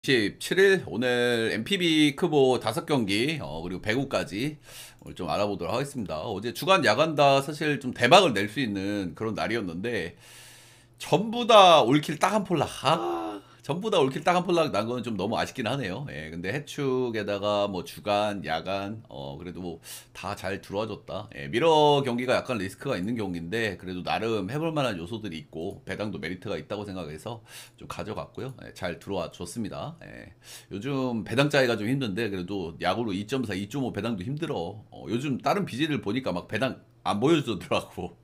17일 오늘 MPB 크보 5경기 그리고 배구까지 오늘 좀 알아보도록 하겠습니다. 어제 주간 야간다 사실 좀 대박을 낼 수 있는 그런 날이었는데 전부 다 올킬 딱 한 폴락. 전부 다 올킬 딱 한 폴락 난 건 좀 너무 아쉽긴 하네요. 예, 근데 해축에다가 뭐 주간, 야간, 그래도 뭐 다 잘 들어와줬다. 예, 미러 경기가 약간 리스크가 있는 경기인데 그래도 나름 해볼 만한 요소들이 있고 배당도 메리트가 있다고 생각해서 좀 가져갔고요. 예, 잘 들어와 줬습니다. 예, 요즘 배당 짜기가 좀 힘든데 그래도 야구로 2.4, 2.5 배당도 힘들어. 요즘 다른 BJ들 보니까 막 배당 안 보여주더라고.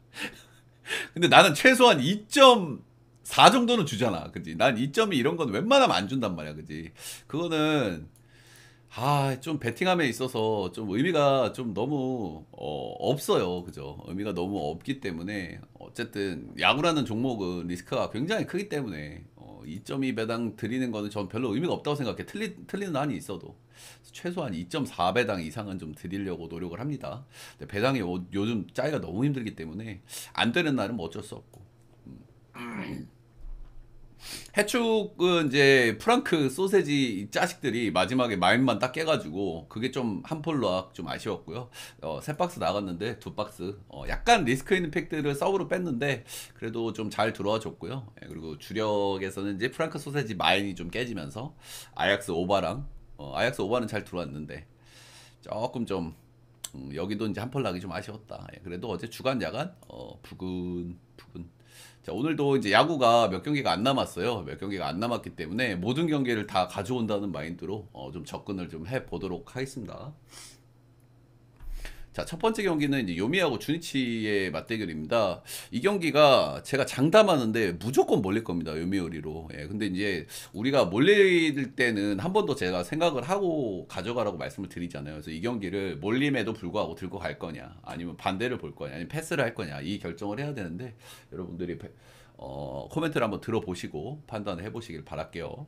근데 나는 최소한 2.4 정도는 주잖아. 그지? 난 2.2 이런 건 웬만하면 안 준단 말이야. 그지? 그거는 좀 배팅함에 있어서 좀 의미가 좀 너무 없어요. 그죠? 의미가 너무 없기 때문에 어쨌든 야구라는 종목은 리스크가 굉장히 크기 때문에 2.2 배당 드리는 거는 전 별로 의미가 없다고 생각해. 틀리는 한이 있어도 최소한 2.4 배당 이상은 좀 드리려고 노력을 합니다. 근데 배당이 요즘 짜기가 너무 힘들기 때문에 안 되는 날은 뭐 어쩔 수 없고. 해축은 이제 프랑크 소세지 이 자식들이 마지막에 마인만 딱 깨가지고 그게 좀 한 폴락 좀 아쉬웠고요. 세 박스 나갔는데 두 박스 약간 리스크 있는 팩들을 서브로 뺐는데 그래도 좀 잘 들어와 줬고요. 예, 그리고 주력에서는 이제 프랑크 소세지 마인이 좀 깨지면서 아약스 오바랑 아약스 오바는 잘 들어왔는데 조금 좀 여기도 이제 한 폴락이 좀 아쉬웠다. 예, 그래도 어제 주간 야간 부근. 자, 오늘도 이제 야구가 몇 경기가 안 남았어요. 몇 경기가 안 남았기 때문에 모든 경기를 다 가져온다는 마인드로 좀 접근을 좀 해보도록 하겠습니다. 자, 첫 번째 경기는 이제 요미하고 주니치의 맞대결입니다. 이 경기가 제가 장담하는데 무조건 몰릴 겁니다. 요미우리로. 예, 근데 이제 우리가 몰릴 때는 한 번 더 제가 생각을 하고 가져가라고 말씀을 드리잖아요. 그래서 이 경기를 몰림에도 불구하고 들고 갈 거냐, 아니면 반대를 볼 거냐, 아니면 패스를 할 거냐, 이 결정을 해야 되는데 여러분들이 코멘트를 한번 들어보시고 판단을 해보시길 바랄게요.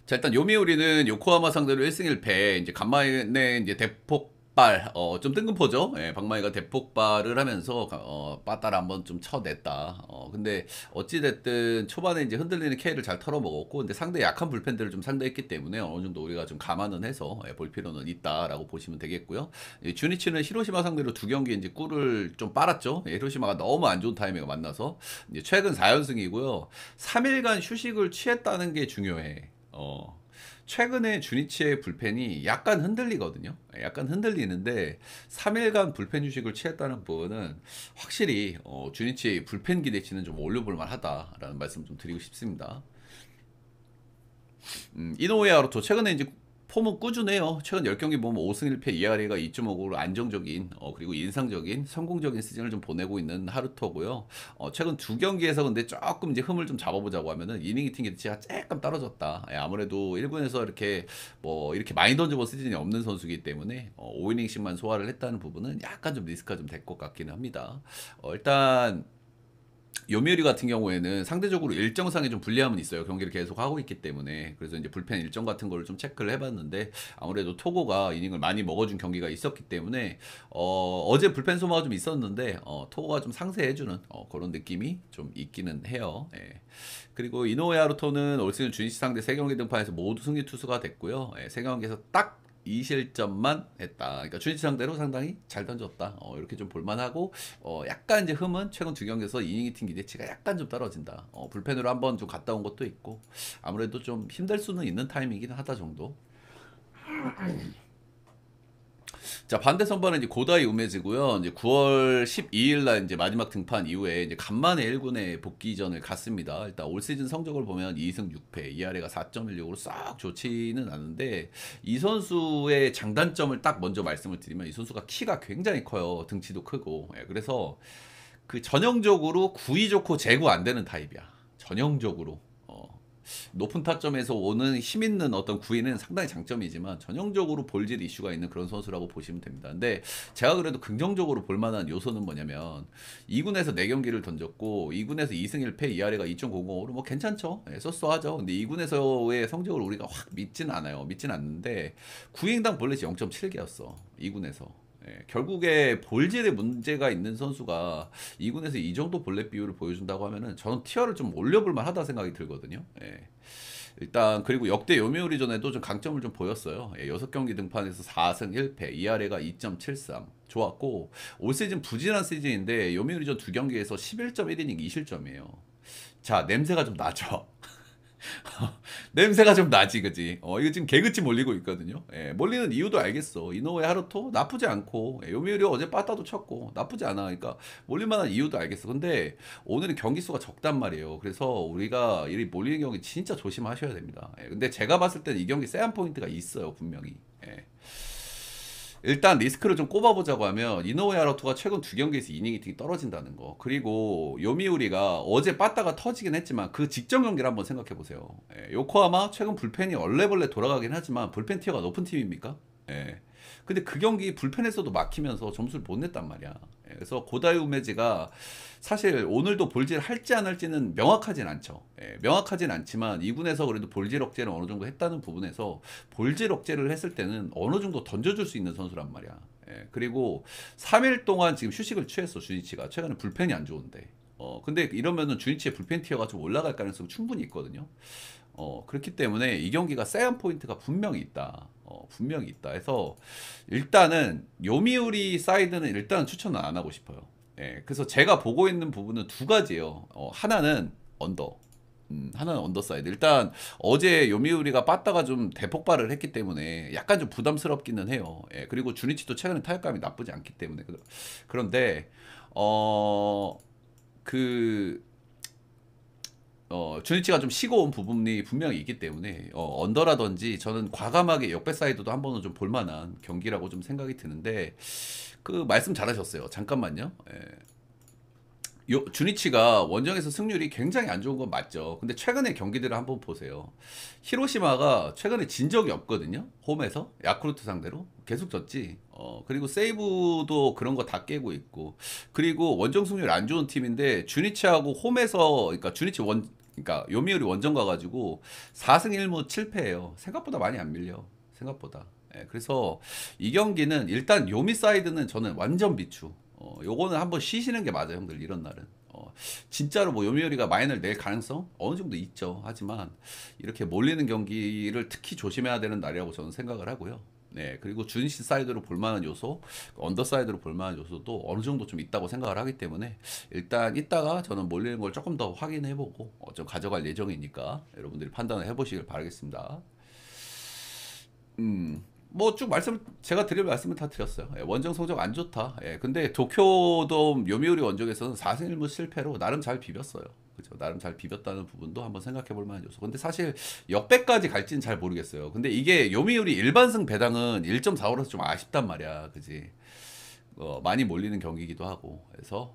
자, 일단 요미우리는 요코하마 상대로 1승 1패, 이제 간만에 이제 대폭발, 좀 뜬금포죠. 예, 박마이가 대폭발을 하면서, 빠따를 한번 좀 쳐냈다. 근데 어찌됐든 초반에 이제 흔들리는 K를 잘 털어먹었고, 근데 상대 약한 불펜들을 좀 상대했기 때문에 어느 정도 우리가 좀 감안은 해서 볼 필요는 있다라고 보시면 되겠고요. 주니치는 히로시마 상대로 두 경기 이제 꿀을 좀 빨았죠. 예, 히로시마가 너무 안 좋은 타이밍에 만나서, 이제 최근 4연승이고요. 3일간 휴식을 취했다는 게 중요해. 최근에 주니치의 불펜이 약간 흔들리거든요. 약간 흔들리는데 3일간 불펜 휴식을 취했다는 부분은 확실히 주니치의 불펜 기대치는 좀 올려볼 만하다라는 말씀 좀 드리고 싶습니다. 이노우에 아루토 최근에 이제 폼은 꾸준해요. 최근 10경기 보면 5승 1패 ERA가 2.5로 안정적인 그리고 인상적인 성공적인 시즌을 좀 보내고 있는 하루토고요. 최근 두 경기에서 근데 조금 이제 흠을 좀 잡아보자고 하면은 이닝 히팅 기치가 조금 떨어졌다. 예, 아무래도 1군에서 이렇게 뭐 이렇게 많이 던져본 시즌이 없는 선수이기 때문에 5이닝씩만 소화를 했다는 부분은 약간 좀 리스크가 좀 될 것 같기는 합니다. 일단 요미우리 같은 경우에는 상대적으로 일정상에 좀 불리함은 있어요. 경기를 계속 하고 있기 때문에. 그래서 이제 불펜 일정 같은 거를 좀 체크를 해봤는데 아무래도 토고가 이닝을 많이 먹어준 경기가 있었기 때문에 어제 불펜 소모가 좀 있었는데 토고가 좀 상쇄해주는 그런 느낌이 좀 있기는 해요. 예. 그리고 이노우에 하루토는 올 시즌 주니치 상대 3경기 등판에서 모두 승리 투수가 됐고요. 예, 3경기에서 딱 2실점만 했다. 그러니까 주니치 상대로 상당히 잘 던졌다. 이렇게 좀 볼만하고 약간 이제 흠은 최근 두 경기에서 이닝 팀 기대치가 약간 좀 떨어진다. 불펜으로 한번 좀 갔다 온 것도 있고 아무래도 좀 힘들 수는 있는 타임이긴 하다 정도. 자, 반대 선발은 이제 고다이 우메즈고요. 이제 9월 12일 날 이제 마지막 등판 이후에 이제 간만에 1군에 복귀전을 갔습니다. 일단 올 시즌 성적을 보면 2승 6패, ERA가 4.16으로 싹 좋지는 않은데 이 선수의 장단점을 딱 먼저 말씀을 드리면 이 선수가 키가 굉장히 커요. 등치도 크고. 예, 그래서 그 전형적으로 구위 좋고 제구 안 되는 타입이야. 전형적으로. 높은 타점에서 오는 힘 있는 어떤 구위는 상당히 장점이지만 전형적으로 볼질 이슈가 있는 그런 선수라고 보시면 됩니다. 근데 제가 그래도 긍정적으로 볼 만한 요소는 뭐냐면 2군에서 4경기를 던졌고 2군에서 2승 1패 ERA가 2.00으로 뭐 괜찮죠. 예, 쏘쏘하죠. 근데 2군에서의 성적을 우리가 확 믿진 않아요. 믿진 않는데 9인당 볼넷이 0.7개였어. 2군에서. 예, 결국에 볼질에 문제가 있는 선수가 2군에서 이 정도 볼넷 비율을 보여준다고 하면은 저는 티어를 좀 올려볼 만하다 생각이 들거든요. 예. 일단 그리고 역대 요미우리전에도 좀 강점을 좀 보였어요. 6경기 등판에서 4승 1패, ERA가 2.73 좋았고, 올 시즌 부진한 시즌인데 요미우리전 2경기에서 11.1이닝 2실점이에요. 자, 냄새가 좀 나죠. 냄새가 좀 나지, 그지? 이거 지금 개그치 몰리고 있거든요. 몰리는 이유도 알겠어. 이노우에 하루토 나쁘지 않고, 요미우리 어제 빠따도 쳤고, 나쁘지 않아. 그러니까, 몰릴만한 이유도 알겠어. 근데, 오늘은 경기 수가 적단 말이에요. 그래서 우리가 이 몰리는 경기 진짜 조심하셔야 됩니다. 근데 제가 봤을 때는 이 경기 세한 포인트가 있어요, 분명히. 일단 리스크를 좀 꼽아보자고 하면 이노우에 하루토가 최근 2경기에서 이닝이 되게 떨어진다는 거, 그리고 요미우리가 어제 빠따가 터지긴 했지만 그 직전 경기를 한번 생각해 보세요. 요코하마 최근 불펜이 얼레벌레 돌아가긴 하지만 불펜 티어가 높은 팀입니까? 근데 그 경기 불펜에서도 막히면서 점수를 못 냈단 말이야. 그래서 고다이 우메지가 사실 오늘도 볼질 할지 안 할지는 명확하진 않죠. 명확하진 않지만 2군에서 그래도 볼질 억제를 어느 정도 했다는 부분에서 볼질 억제를 했을 때는 어느 정도 던져줄 수 있는 선수란 말이야. 그리고 3일 동안 지금 휴식을 취했어, 주니치가. 최근에 불펜이 안 좋은데. 근데 이러면은 주니치의 불펜 티어가 좀 올라갈 가능성이 충분히 있거든요. 그렇기 때문에 이 경기가 세한 포인트가 분명히 있다. 분명히 있다. 해서 일단은 요미우리 사이드는 일단 추천은 안 하고 싶어요. 그래서 제가 보고 있는 부분은 두 가지예요. 하나는 언더. 하나는 언더사이드. 일단 어제 요미우리가 빠따가 좀 대폭발을 했기 때문에 약간 좀 부담스럽기는 해요. 그리고 주니치도 최근에 타격감이 나쁘지 않기 때문에. 그런데 그 주니치가 좀 쉬고 온 부분이 분명히 있기 때문에 언더라든지 저는 과감하게 역배 사이드도 한 번은 좀 볼만한 경기라고 좀 생각이 드는데, 그 말씀 잘하셨어요. 잠깐만요. 주니치가 원정에서 승률이 굉장히 안 좋은 건 맞죠. 근데 최근의 경기들을 한번 보세요. 히로시마가 최근에 진 적이 없거든요. 홈에서 야쿠르트 상대로 계속 졌지. 그리고 세이브도 그런 거 다 깨고 있고, 그리고 원정 승률 안 좋은 팀인데 주니치하고 홈에서, 그러니까 그러니까 요미우리 원정 가가지고 4승 1무 7패예요. 생각보다 많이 안 밀려. 생각보다. 그래서 이 경기는 일단 요미 사이드는 저는 완전 비추. 요거는 한번 쉬시는 게 맞아요, 형들. 이런 날은. 진짜로 뭐 요미우리가 마인을 낼 가능성 어느 정도 있죠. 하지만 이렇게 몰리는 경기를 특히 조심해야 되는 날이라고 저는 생각을 하고요. 네, 그리고 주니시 사이드로 볼만한 요소, 언더 사이드로 볼만한 요소도 어느 정도 좀 있다고 생각을 하기 때문에 일단 이따가 저는 몰리는 걸 조금 더 확인해보고 좀 가져갈 예정이니까 여러분들이 판단을 해보시길 바라겠습니다. 뭐 쭉 제가 드릴 말씀을 다 드렸어요. 원정 성적 안 좋다. 근데 도쿄돔 요미우리 원정에서는 4승 1무 실패로 나름 잘 비볐어요. 그죠? 나름 잘 비볐다는 부분도 한번 생각해 볼 만한 요소. 근데 사실 역배까지 갈지는 잘 모르겠어요. 근데 이게 요미우리 일반승 배당은 1.45라서 좀 아쉽단 말이야. 그지? 많이 몰리는 경기이기도 하고. 그래서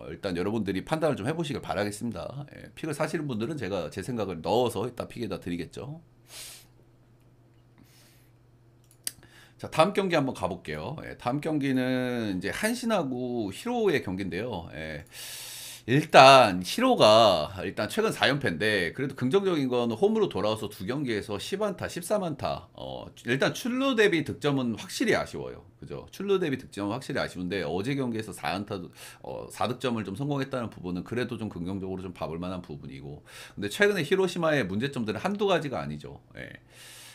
일단 여러분들이 판단을 좀 해보시길 바라겠습니다. 픽을 사시는 분들은 제가 제 생각을 넣어서 이따 픽에다 드리겠죠. 자, 다음 경기 한번 가볼게요. 다음 경기는 이제 한신하고 히로의 경기인데요. 일단 히로가 일단 최근 4연패인데 그래도 긍정적인 건 홈으로 돌아와서 2경기에서 10안타, 14안타. 일단 출루 대비 득점은 확실히 아쉬워요. 그죠? 출루 대비 득점은 확실히 아쉬운데 어제 경기에서 4안타, 4득점을 좀 성공했다는 부분은 그래도 좀 긍정적으로 좀 봐볼 만한 부분이고. 근데 최근에 히로시마의 문제점들은 한두 가지가 아니죠.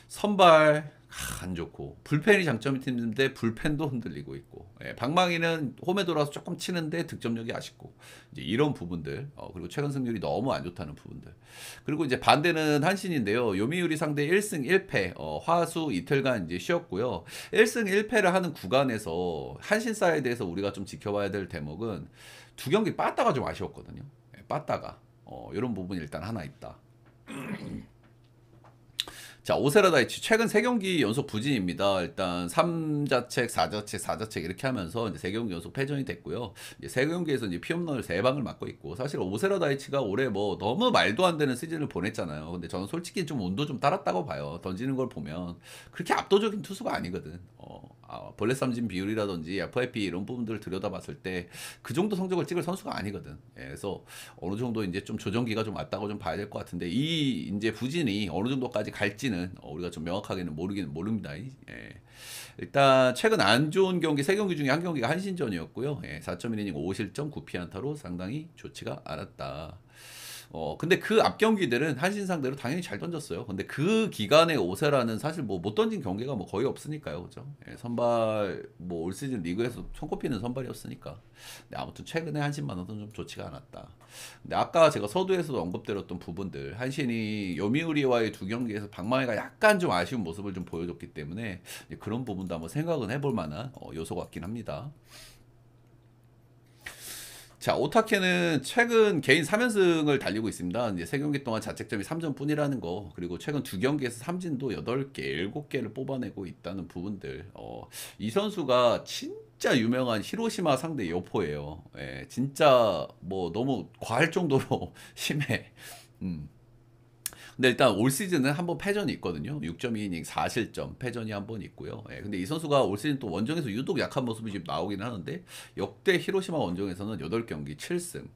선발 안 좋고, 불펜이 장점이 팀인데 불펜도 흔들리고 있고, 방망이는 홈에 돌아서 조금 치는데 득점력이 아쉽고, 이제 이런 부분들, 그리고 최근 승률이 너무 안 좋다는 부분들. 그리고 이제 반대는 한신인데요. 요미우리 상대 1승 1패, 화수 이틀간 이제 쉬었고요. 1승 1패를 하는 구간에서 한신 사이드에서 우리가 좀 지켜봐야 될 대목은 2경기 빠따가 좀 아쉬웠거든요. 빠따가 이런 부분이 일단 하나 있다. 자, 오세라 다이치 최근 3경기 연속 부진입니다. 일단 3자책, 4자책, 4자책 이렇게 하면서 이제 3경기 연속 패전이 됐고요. 이제 3경기에서 이제 피홈런을 3방을 맞고 있고, 사실 오세라 다이치가 올해 뭐 너무 말도 안 되는 시즌을 보냈잖아요. 근데 저는 솔직히 좀 운도 좀 따랐다고 봐요. 던지는 걸 보면 그렇게 압도적인 투수가 아니거든. 벌레 삼진 비율이라든지 FIP 이런 부분들을 들여다봤을 때 그 정도 성적을 찍을 선수가 아니거든. 그래서 어느 정도 이제 좀 조정기가 좀 왔다고 좀 봐야 될 것 같은데, 이 이제 부진이 어느 정도까지 갈지는 우리가 좀 명확하게는 모릅니다. 일단 최근 안 좋은 경기 3경기 중에 한 경기가 한신전이었고요. 4.1이닝 5실점 9피안타로 상당히 좋지가 않았다. 근데 그 앞 경기들은 한신 상대로 당연히 잘 던졌어요. 근데 그 기간에 오세라는 사실 뭐 못 던진 경기가 뭐 거의 없으니까요. 그죠? 예, 선발, 뭐 올 시즌 리그에서 손꼽히는 선발이었으니까. 근데 아무튼 최근에 한신만은 좀 좋지가 않았다. 근데 아까 제가 서두에서도 언급드렸던 부분들, 한신이 요미우리와의 두 경기에서 박마이가 약간 좀 아쉬운 모습을 좀 보여줬기 때문에 이제 그런 부분도 한번 생각은 해볼 만한 요소 같긴 합니다. 자, 오타케는 최근 개인 3연승을 달리고 있습니다. 이제 3경기 동안 자책점이 3점뿐이라는 거, 그리고 최근 2경기에서 삼진도 8개, 7개를 뽑아내고 있다는 부분들. 이 선수가 진짜 유명한 히로시마 상대 여포예요. 예, 진짜 뭐 너무 과할 정도로 심해. 음. 근데 일단 올 시즌은 한 번 패전이 있거든요. 6.2이닝 4실점 패전이 한 번 있고요. 예, 근데 이 선수가 올 시즌 또 원정에서 유독 약한 모습이 지금 나오긴 하는데 역대 히로시마 원정에서는 8경기 7승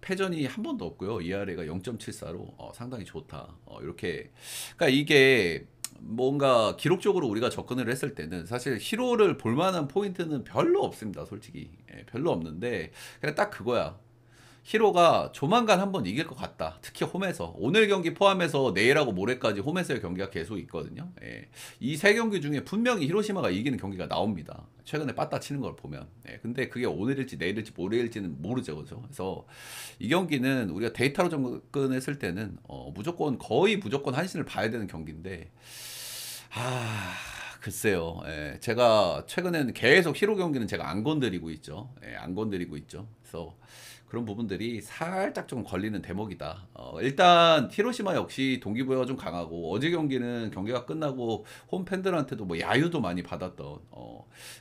패전이 한 번도 없고요. ERA가 0.74로 상당히 좋다. 이렇게 그러니까 이게 뭔가 기록적으로 우리가 접근을 했을 때는 사실 히로를 볼 만한 포인트는 별로 없습니다. 솔직히 예, 별로 없는데 그냥 딱 그거야. 히로가 조만간 한번 이길 것 같다. 특히 홈에서. 오늘 경기 포함해서 내일하고 모레까지 홈에서의 경기가 계속 있거든요. 예. 이 세 경기 중에 분명히 히로시마가 이기는 경기가 나옵니다. 최근에 빠따 치는 걸 보면. 예. 근데 그게 오늘일지 내일일지 모레일지는 모르죠. 그죠? 그래서 이 경기는 우리가 데이터로 접근했을 때는 무조건 거의 무조건 한신을 봐야 되는 경기인데 글쎄요. 예. 제가 최근에는 계속 히로 경기는 제가 안 건드리고 있죠. 예, 안 건드리고 있죠. 그래서 그런 부분들이 살짝 좀 걸리는 대목이다. 일단 히로시마 역시 동기부여가 좀 강하고 어제 경기는 경기가 끝나고 홈 팬들한테도 뭐 야유도 많이 받았던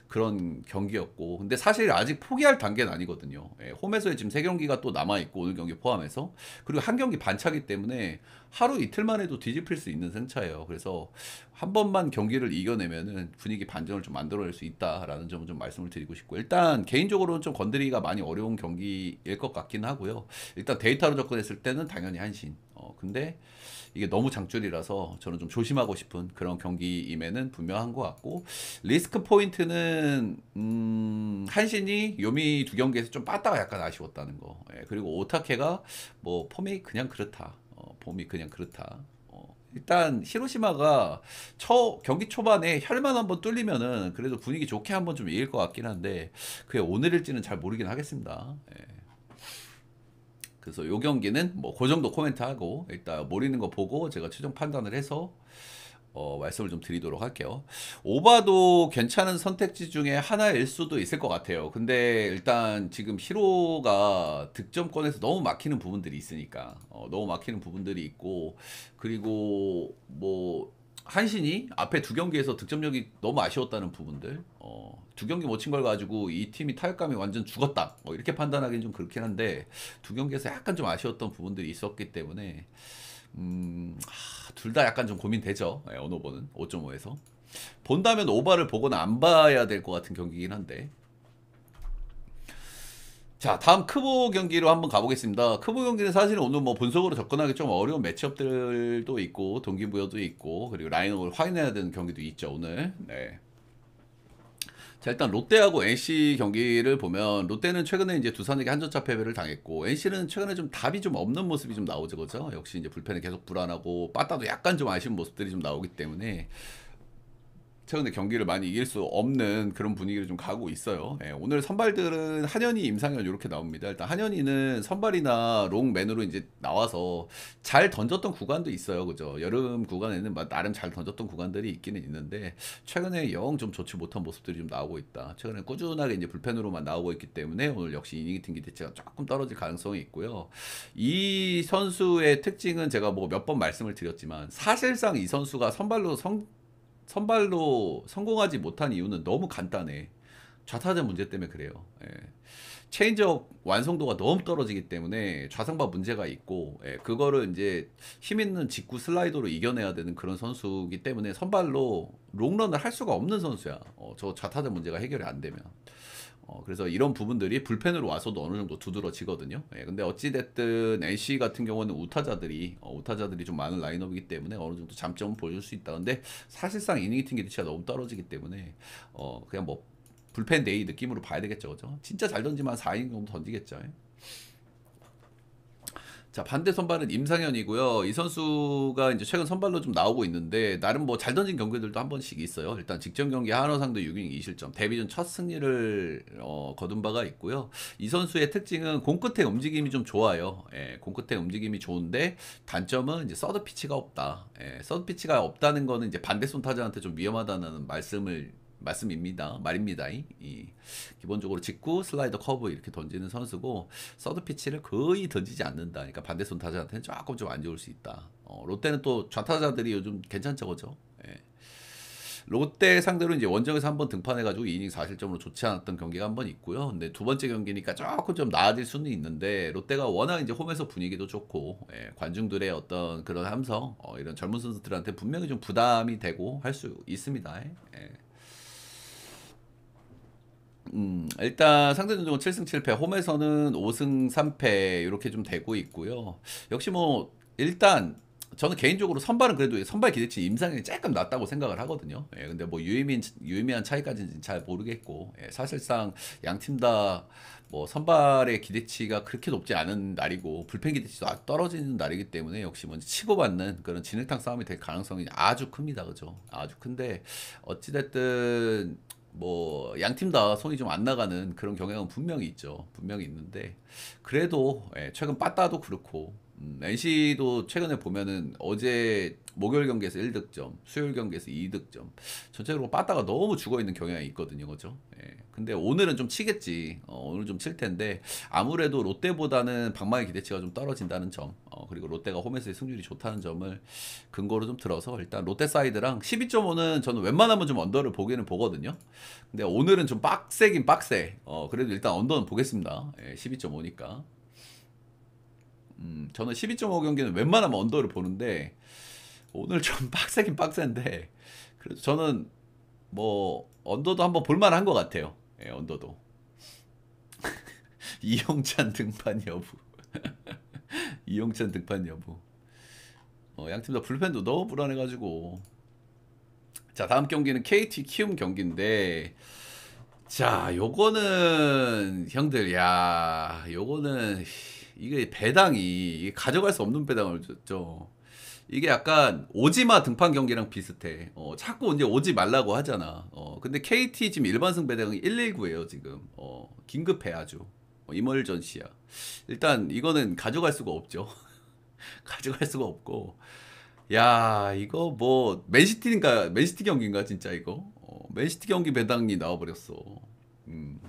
그런 경기였고 근데 사실 아직 포기할 단계는 아니거든요. 예, 홈에서의 지금 세 경기가 또 남아 있고 오늘 경기 포함해서 그리고 한 경기 반차기 때문에 하루 이틀만 해도 뒤집힐 수 있는 승차예요. 그래서 한 번만 경기를 이겨내면은 분위기 반전을 좀 만들어낼 수 있다라는 점을 좀 말씀을 드리고 싶고 일단 개인적으로는 좀 건드리기가 많이 어려운 경기일 것 같긴 하고요. 일단 데이터로 접근했을 때는 당연히 한신. 근데 이게 너무 장줄이라서 저는 좀 조심하고 싶은 그런 경기임에는 분명한 것 같고 리스크 포인트는 한신이 요미 두 경기에서 좀 빠따가 약간 아쉬웠다는 거. 예, 그리고 오타케가 뭐 폼이 그냥 그렇다. 폼이 그냥 그렇다. 일단 히로시마가 경기 초반에 혈만 한번 뚫리면은 그래도 분위기 좋게 한번 좀 이길 것 같긴 한데 그게 오늘일지는 잘 모르긴 하겠습니다. 예. 그래서 요 경기는 뭐 그 정도 코멘트하고 일단 모르는 거 보고 제가 최종 판단을 해서 말씀을 좀 드리도록 할게요. 오바도 괜찮은 선택지 중에 하나일 수도 있을 것 같아요. 근데 일단 지금 히로가 득점권에서 너무 막히는 부분들이 있으니까 너무 막히는 부분들이 있고 그리고 뭐 한신이 앞에 두 경기에서 득점력이 너무 아쉬웠다는 부분들 두 경기 못 친 걸 가지고 이 팀이 타격감이 완전 죽었다 이렇게 판단하기는 좀 그렇긴 한데 두 경기에서 약간 좀 아쉬웠던 부분들이 있었기 때문에 둘 다 약간 좀 고민되죠. 예, 어느 번은 5.5에서 본다면 오바를 보거나 안 봐야 될 것 같은 경기긴 한데 자 다음 크보 경기로 한번 가보겠습니다. 크보 경기는 사실 오늘 뭐 분석으로 접근하기 좀 어려운 매치업들도 있고 동기부여도 있고 그리고 라인업을 확인해야 되는 경기도 있죠 오늘. 네. 자 일단 롯데하고 NC 경기를 보면 롯데는 최근에 이제 두산에게 한점차 패배를 당했고 NC는 최근에 좀 답이 좀 없는 모습이 좀 나오죠 그죠. 역시 이제 불펜이 계속 불안하고 빠따도 약간 좀 아쉬운 모습들이 좀 나오기 때문에 최근에 경기를 많이 이길 수 없는 그런 분위기를 좀 가고 있어요. 예, 오늘 선발들은 한현희, 임상현 이렇게 나옵니다. 일단 한현희는 선발이나 롱맨으로 이제 나와서 잘 던졌던 구간도 있어요. 그죠? 여름 구간에는 나름 잘 던졌던 구간들이 있기는 있는데 최근에 영 좀 좋지 못한 모습들이 좀 나오고 있다. 최근에 꾸준하게 이제 불펜으로만 나오고 있기 때문에 오늘 역시 이닝 팅 기대치가 조금 떨어질 가능성이 있고요. 이 선수의 특징은 제가 뭐 몇 번 말씀을 드렸지만 사실상 이 선수가 선발로 성공하지 못한 이유는 너무 간단해. 좌타자 문제 때문에 그래요. 예. 체인지업 완성도가 너무 떨어지기 때문에 좌상바 문제가 있고 그거를 이제 힘 있는 직구 슬라이더로 이겨내야 되는 그런 선수이기 때문에 선발로 롱런을 할 수가 없는 선수야. 저 좌타자 문제가 해결이 안 되면. 그래서 이런 부분들이 불펜으로 와서도 어느 정도 두드러지거든요. 근데 어찌됐든 NC 같은 경우는 우타자들이 좀 많은 라인업이기 때문에 어느 정도 장점은 보여줄 수 있다. 근데 사실상 이닝 팅 기대치가 너무 떨어지기 때문에 그냥 뭐 불펜 데이 느낌으로 봐야 되겠죠. 그죠? 진짜 잘 던지면 4이닝 정도 던지겠죠. 자, 반대 선발은 임상현이고요. 이 선수가 이제 최근 선발로 좀 나오고 있는데 나름 뭐 잘 던진 경기들도 한 번씩 있어요. 일단 직전 경기 한화상대 6이닝 2실점, 데뷔전 첫 승리를 거둔 바가 있고요. 이 선수의 특징은 공 끝의 움직임이 좀 좋아요. 예, 공 끝의 움직임이 좋은데 단점은 이제 서드 피치가 없다. 예, 서드 피치가 없다는 거는 이제 반대손 타자한테 좀 위험하다는 말입니다. 기본적으로 직구, 슬라이더, 커브 이렇게 던지는 선수고 서드 피치를 거의 던지지 않는다. 그러니까 반대손 타자한테는 조금 좀 안 좋을 수 있다. 롯데는 또 좌타자들이 요즘 괜찮죠, 그죠? 예. 롯데 상대로 이제 원정에서 한번 등판해가지고 2이닝 4실점으로 좋지 않았던 경기가 한 번 있고요. 근데 두 번째 경기니까 조금 좀 나아질 수는 있는데 롯데가 워낙 이제 홈에서 분위기도 좋고 관중들의 어떤 그런 함성 이런 젊은 선수들한테 분명히 좀 부담이 되고 할 수 있습니다. 예. 일단 상대 전적은 7승 7패, 홈에서는 5승 3패 이렇게 좀 되고 있고요. 역시 뭐 일단 저는 개인적으로 선발은 그래도 선발 기대치 임상이 조금 낮다고 생각을 하거든요. 근데 뭐 유의미한 차이까지는 잘 모르겠고, 사실상 양 팀 다 뭐 선발의 기대치가 그렇게 높지 않은 날이고 불펜 기대치도 아주 떨어지는 날이기 때문에 역시 먼저 치고받는 그런 진흙탕 싸움이 될 가능성이 아주 큽니다, 그죠? 아주 큰데 어찌됐든 뭐 양 팀 다 손이 좀 안 나가는 그런 경향은 분명히 있죠. 분명히 있는데 그래도 최근 빠따도 그렇고 NC도 최근에 보면은 어제 목요일 경기에서 1득점, 수요일 경기에서 2득점. 전체적으로 빠따가 너무 죽어 있는 경향이 있거든요, 그죠? 근데 오늘은 좀 치겠지. 오늘 좀 칠 텐데 아무래도 롯데보다는 방망이 기대치가 좀 떨어진다는 점, 그리고 롯데가 홈에서의 승률이 좋다는 점을 근거로 좀 들어서 일단 롯데 사이드랑 12.5는 저는 웬만하면 좀 언더를 보기는 보거든요. 근데 오늘은 좀 빡세긴 빡세. 그래도 일단 언더는 보겠습니다. 12.5니까. 저는 12.5 경기는 웬만하면 언더를 보는데 오늘 좀 빡세긴 빡센데 그래도 저는 뭐 언더도 한번 볼만한 것 같아요. 언더도. 이용찬 등판 여부. 이용찬 등판 여부. 양팀 다 불펜도 너무 불안해가지고. 자, 다음 경기는 KT 키움 경기인데 자, 요거는 형들 요거는 이게 배당이 이게 가져갈 수 없는 배당을 줬죠. 이게 약간 오지마 등판 경기랑 비슷해. 자꾸 이제 오지 말라고 하잖아. 근데 KT 지금 일반승 배당이 119예요, 지금. 긴급해 아주. 이멀전시야. 일단 이거는 가져갈 수가 없죠. 가져갈 수가 없고. 야, 이거 뭐 맨시티 경기인가 진짜 이거. 맨시티 경기 배당이 나와버렸어. 음.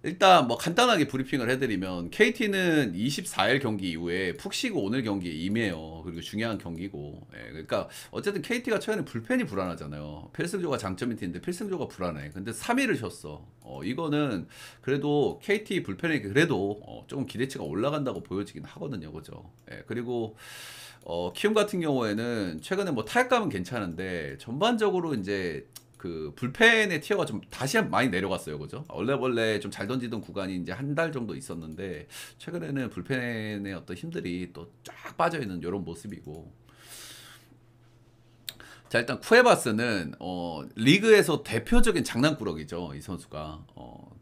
일단 뭐 간단하게 브리핑을 해드리면 KT는 24일 경기 이후에 푹 쉬고 오늘 경기에 임해요. 그리고 중요한 경기고. 그러니까 어쨌든 KT가 최근에 불펜이 불안하잖아요. 필승조가 장점인 팀인데 필승조가 불안해. 근데 3일을 쉬었어. 이거는 그래도 KT 불펜이 그래도 조금 기대치가 올라간다고 보여지긴 하거든요, 그죠? 그리고 키움 같은 경우에는 최근에 뭐 타격감은 괜찮은데 전반적으로 이제 그 불펜의 티어가 좀 다시 많이 내려갔어요, 그죠? 원래 좀 잘 던지던 구간이 이제 한 달 정도 있었는데 최근에는 불펜의 어떤 힘들이 또 쫙 빠져 있는 이런 모습이고. 자, 일단 쿠에바스는 리그에서 대표적인 장난꾸러기죠, 이 선수가.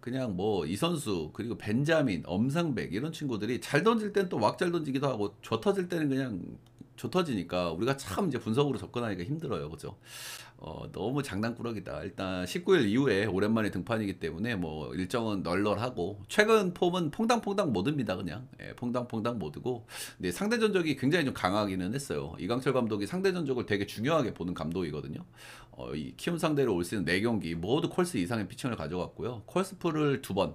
그냥 뭐 이 선수 그리고 벤자민, 엄상백 이런 친구들이 잘 던질 땐 또 막 잘 던지기도 하고 줘 터질 때는 그냥 줘 터지니까 우리가 참 이제 분석으로 접근하기가 힘들어요, 그죠? 너무 장난꾸러기다. 일단 19일 이후에 오랜만에 등판이기 때문에 뭐 일정은 널널하고 최근 폼은 퐁당퐁당 모드입니다, 그냥. 퐁당퐁당 모드고. 근데 상대 전적이 굉장히 좀 강하기는 했어요. 이강철 감독이 상대 전적을 되게 중요하게 보는 감독이거든요. 이 키움 상대로 올 시즌 4경기 모두 콜스 이상의 피칭을 가져갔고요. 콜스프를 2번.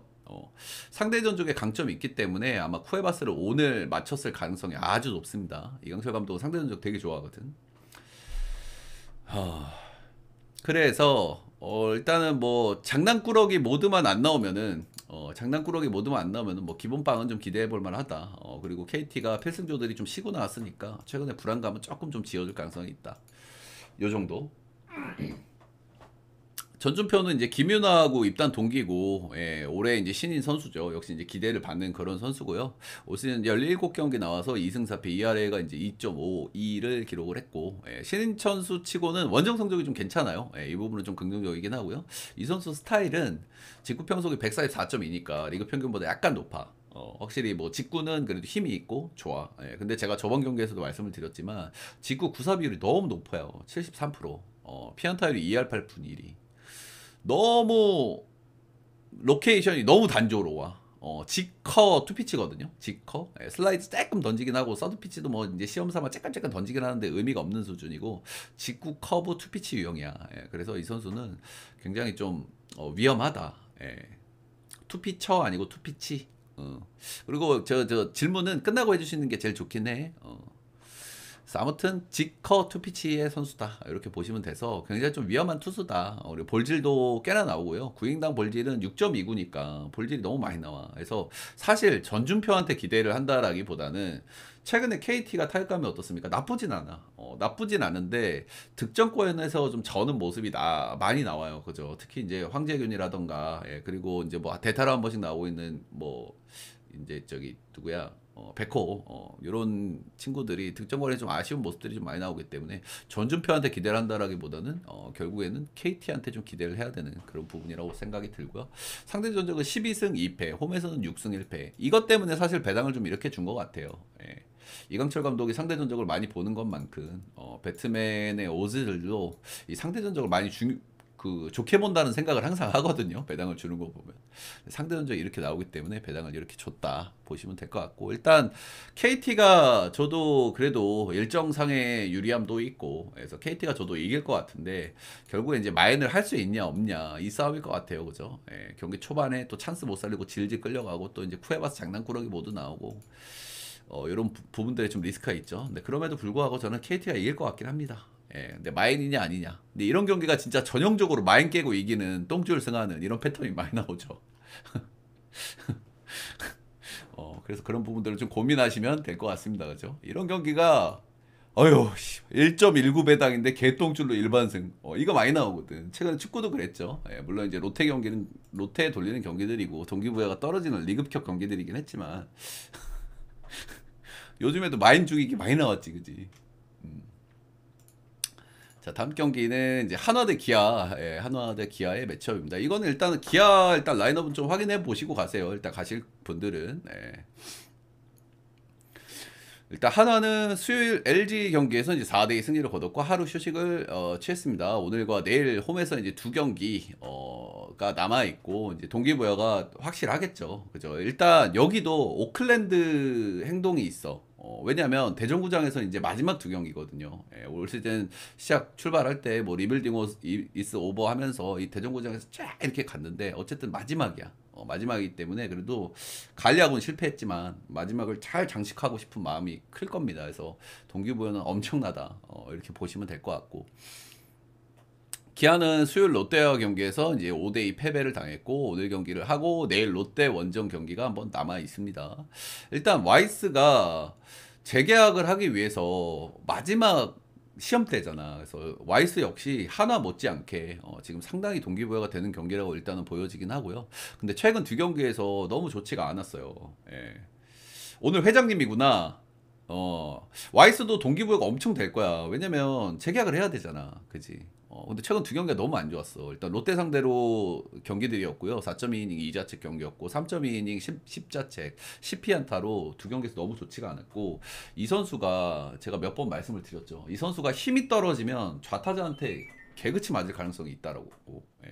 상대 전적에 강점이 있기 때문에 아마 쿠에바스를 오늘 맞췄을 가능성이 아주 높습니다. 이강철 감독은 상대 전적 되게 좋아하거든. 그래서 일단은 뭐 장난꾸러기 모드만 안 나오면은 뭐 기본빵은 좀 기대해 볼 만하다. 그리고 KT가 필승조들이 좀 쉬고 나왔으니까 최근에 불안감은 조금 좀 지워줄 가능성이 있다. 요 정도. 전준표는 이제 김윤아하고 입단 동기고, 올해 이제 신인 선수죠. 역시 이제 기대를 받는 그런 선수고요. 올 시즌 17경기 나와서 2승 4패, ERA가 이제 2.52를 기록을 했고, 신인 선수 치고는 원정 성적이 좀 괜찮아요. 이 부분은 좀 긍정적이긴 하고요. 이 선수 스타일은 직구 평속이 144.2니까 리그 평균보다 약간 높아. 확실히 뭐 직구는 그래도 힘이 있고 좋아. 예, 근데 제가 저번 경기에서도 말씀을 드렸지만 직구 구사 비율이 너무 높아요. 73%. 피안타율이 2할 8푼 1위. 너무 로케이션이 너무 단조로워. 직커 투피치거든요. 직커. 예, 슬라이드 조금 던지긴 하고 서드 피치도 뭐 이제 시험 삼아 쬐끔쬐끔 던지긴 하는데 의미가 없는 수준이고 직구 커브 투피치 유형이야. 예, 그래서 이 선수는 굉장히 좀 위험하다. 예. 투피처 아니고 투피치. 그리고 저 질문은 끝나고 해주시는 게 제일 좋긴 해. 그래서 아무튼 직커 투피치의 선수다 이렇게 보시면 돼서 굉장히 좀 위험한 투수다. 우리 볼질도 꽤나 나오고요. 구인당 볼질은 6.29니까 볼질이 너무 많이 나와. 그래서 사실 전준표한테 기대를 한다라기보다는 최근에 KT가 타격감이 어떻습니까? 나쁘진 않아. 나쁘진 않은데 득점권에서 좀 저는 모습이 많이 나와요. 그죠? 특히 이제 황재균이라던가 예, 그리고 이제 뭐 대타로 한 번씩 나오고 있는 뭐 이제 저기 누구야? 백호 이런 친구들이 득점권에 좀 아쉬운 모습들이 좀 많이 나오기 때문에 전준표한테 기대를 한다라기보다는 결국에는 KT한테 좀 기대를 해야 되는 그런 부분이라고 생각이 들고요. 상대 전적은 12승 2패, 홈에서는 6승 1패. 이것 때문에 사실 배당을 좀 이렇게 준 것 같아요. 예. 이강철 감독이 상대 전적을 많이 보는 것만큼 배트맨의 오즈들도 이 상대 전적을 많이 좋게 본다는 생각을 항상 하거든요. 배당을 주는 거 보면. 상대 전적이 이렇게 나오기 때문에 배당을 이렇게 줬다 보시면 될 것 같고, 일단 KT가 저도 그래도 일정상의 유리함도 있고 그래서 KT가 저도 이길 것 같은데 결국에 이제 마인을 할 수 있냐 없냐 이 싸움일 것 같아요. 그죠? 예, 경기 초반에 또 찬스 못 살리고 질질 끌려가고 또 이제 쿠에바스 장난꾸러기 모두 나오고 이런 부분들에 좀 리스크가 있죠. 근데 그럼에도 불구하고 저는 KT가 이길 것 같긴 합니다. 예, 근데 마인이냐 아니냐. 근데 이런 경기가 진짜 전형적으로 마인 깨고 이기는 똥줄 승하는 이런 패턴이 많이 나오죠. 그래서 그런 부분들을 좀 고민하시면 될 것 같습니다. 그죠? 이런 경기가 어휴 1.19 배당인데 개똥줄로 일반승. 이거 많이 나오거든. 최근에 축구도 그랬죠. 예, 물론 이제 롯데 경기는 롯데에 돌리는 경기들이고 동기부여가 떨어지는 리그급 경기들이긴 했지만 요즘에도 마인 죽이기 많이 나왔지, 그지? 자, 다음 경기는 이제 한화 대 기아, 예, 한화 대 기아의 매치업입니다. 이거는 일단 기아 일단 라인업은 좀 확인해 보시고 가세요. 일단 가실 분들은. 예. 일단 한화는 수요일 LG 경기에서 이제 4대2 승리를 거뒀고 하루 휴식을 취했습니다. 오늘과 내일 홈에서 이제 두 경기가 남아 있고 이제 동기부여가 확실하겠죠. 그죠? 일단 여기도 오클랜드 행동이 있어. 왜냐면 대전구장에서 이제 마지막 두 경기거든요. 예, 올 시즌 시작 출발할 때 뭐 리빌딩 이스 오버 하면서 이 대전구장에서 쫙 이렇게 갔는데 어쨌든 마지막이야. 마지막이기 때문에 그래도 갈리하고는 실패했지만 마지막을 잘 장식하고 싶은 마음이 클 겁니다. 그래서 동기부여는 엄청나다. 이렇게 보시면 될 것 같고. 기아는 수요일 롯데와 경기에서 이제 5대2 패배를 당했고 오늘 경기를 하고 내일 롯데 원정 경기가 한번 남아 있습니다. 일단 와이스가 재계약을 하기 위해서 마지막 시험대잖아. 그래서 와이스 역시 하나 못지않게 지금 상당히 동기부여가 되는 경기라고 일단은 보여지긴 하고요. 근데 최근 두 경기에서 너무 좋지가 않았어요. 예. 오늘 회장님이구나. 와이스도 동기부여가 엄청 될 거야. 왜냐면 재계약을 해야 되잖아. 그지? 근데 최근 두 경기가 너무 안 좋았어. 일단 롯데 상대로 경기들이었고요. 4.2이닝 2자책 경기였고 3.2이닝 10자책 10피안타로 두 경기에서 너무 좋지가 않았고 이 선수가 제가 몇 번 말씀을 드렸죠. 이 선수가 힘이 떨어지면 좌타자한테 개그치 맞을 가능성이 있다라고. 예.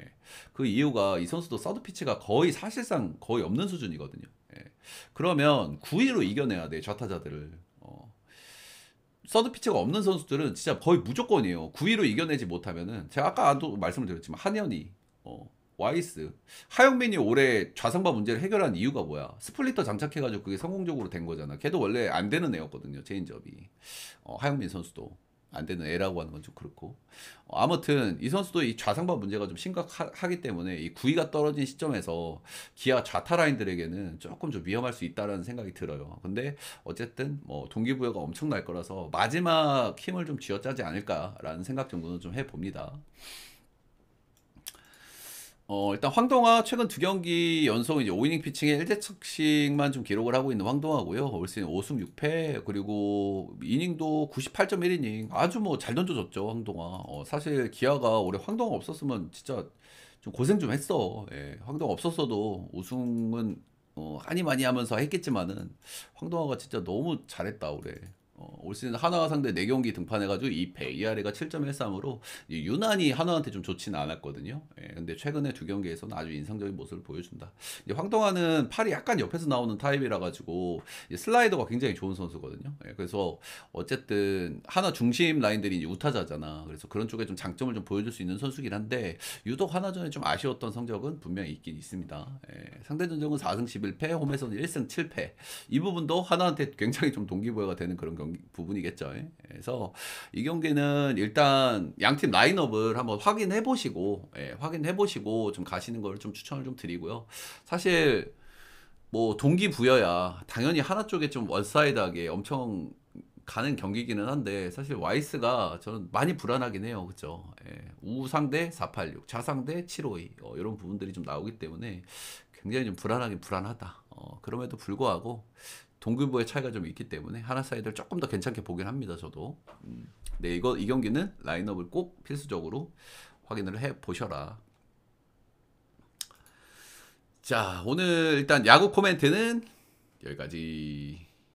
그 이유가 이 선수도 서드 피치가 거의 사실상 거의 없는 수준이거든요. 예. 그러면 9위로 이겨내야 돼 좌타자들을. 서드 피치가 없는 선수들은 진짜 거의 무조건이에요. 9위로 이겨내지 못하면은 제가 아까도 말씀을 드렸지만 한현희, 와이스, 하영민이 올해 좌상바 문제를 해결한 이유가 뭐야? 스플리터 장착해가지고 그게 성공적으로 된 거잖아. 걔도 원래 안 되는 애였거든요. 체인지업이. 하영민 선수도 안 되는 애라고 하는 건 좀 그렇고. 아무튼 이 선수도 이 좌상바 문제가 좀 심각하기 때문에 이 9위가 떨어진 시점에서 기아 좌타 라인들에게는 조금 좀 위험할 수 있다라는 생각이 들어요. 근데 어쨌든 뭐 동기부여가 엄청날 거라서 마지막 힘을 좀 쥐어짜지 않을까라는 생각 정도는 좀 해봅니다. 일단 황동화 최근 두 경기 연속 이제 5이닝 피칭에 1대측씩만 좀 기록을 하고 있는 황동화고요. 올 시즌 5승 6패 그리고 이닝도 98.1이닝 아주 뭐 잘 던져줬죠 황동화. 사실 기아가 올해 황동화 없었으면 진짜 좀 고생 좀 했어. 예, 황동화 없었어도 우승은 하니 많이 하면서 했겠지만은 황동화가 진짜 너무 잘했다 올해. 올 시즌 한화 상대 4경기 등판해가지고 2패, ERA가 7.13으로 유난히 한화한테 좀 좋지는 않았거든요. 예, 근데 최근에 2경기에서는 아주 인상적인 모습을 보여준다. 이제 황동화는 팔이 약간 옆에서 나오는 타입이라 가지고 슬라이더가 굉장히 좋은 선수거든요. 예, 그래서 어쨌든 한화 중심 라인들이 이제 우타자잖아. 그래서 그런 쪽에 좀 장점을 좀 보여줄 수 있는 선수긴 한데 유독 한화전에 좀 아쉬웠던 성적은 분명히 있긴 있습니다. 예, 상대 전적은 4승 11패, 홈에서는 1승 7패. 이 부분도 하나한테 굉장히 좀 동기부여가 되는 그런 부분이겠죠. 예. 그래서 이 경기는 일단 양팀 라인업을 한번 확인해 보시고, 확인해 보시고 좀 가시는 걸 좀 추천을 좀 드리고요. 사실 뭐 동기부여야 당연히 하나 쪽에 좀 원사이드하게 엄청 가는 경기기는 한데 사실 와이스가 저는 많이 불안하긴 해요. 그죠? 우상대 486, 좌상대 752 이런 부분들이 좀 나오기 때문에 굉장히 좀 불안하긴 불안하다. 그럼에도 불구하고 동기부의 차이가 좀 있기 때문에 하나 사이드를 조금 더 괜찮게 보긴 합니다. 저도. 네, 이 경기는 라인업을 꼭 필수적으로 확인을 해 보셔라. 자, 오늘 일단 야구 코멘트는 여기까지.